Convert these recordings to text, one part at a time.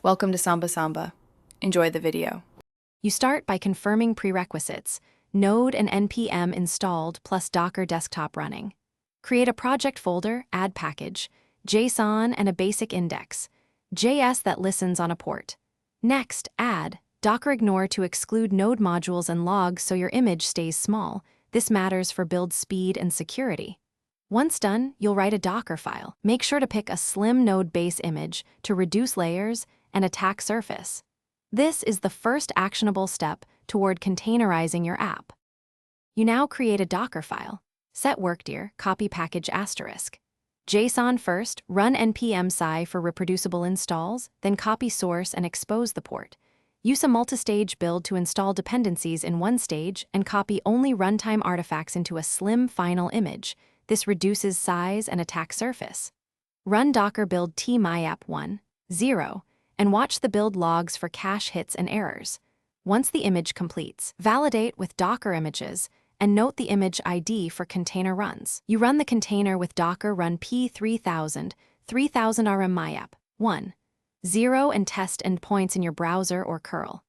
Welcome to Samba Samba. Enjoy the video. You start by confirming prerequisites, Node and NPM installed plus Docker desktop running. Create a project folder, add package, JSON and a basic index, JS that listens on a port. Next, add Docker ignore to exclude Node modules and logs so your image stays small. This matters for build speed and security. Once done, you'll write a Docker file. Make sure to pick a slim Node base image to reduce layers and attack surface. This is the first actionable step toward containerizing your app. You now create a Docker file. Set workdir, copy package asterisk. JSON first, run npm sci for reproducible installs, then copy source and expose the port. Use a multi-stage build to install dependencies in one stage and copy only runtime artifacts into a slim final image. This reduces size and attack surface. Run docker build tmyapp1, 0, and watch the build logs for cache hits and errors. Once the image completes, validate with Docker images and note the image ID for container runs. You run the container with Docker run p3000, 3000 rm myapp1, 0 and test endpoints in your browser or curl.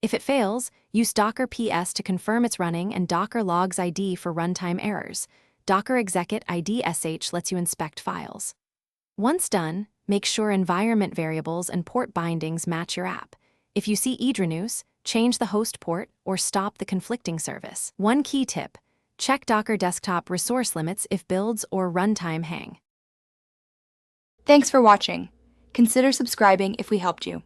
If it fails, use Docker ps to confirm it's running and Docker logs ID for runtime errors. Docker execute ID sh lets you inspect files. Once done, make sure environment variables and port bindings match your app. If you see idrenus, change the host port or stop the conflicting service. One key tip: check Docker desktop resource limits if builds or runtime hang. Thanks for watching. Consider subscribing if we helped you.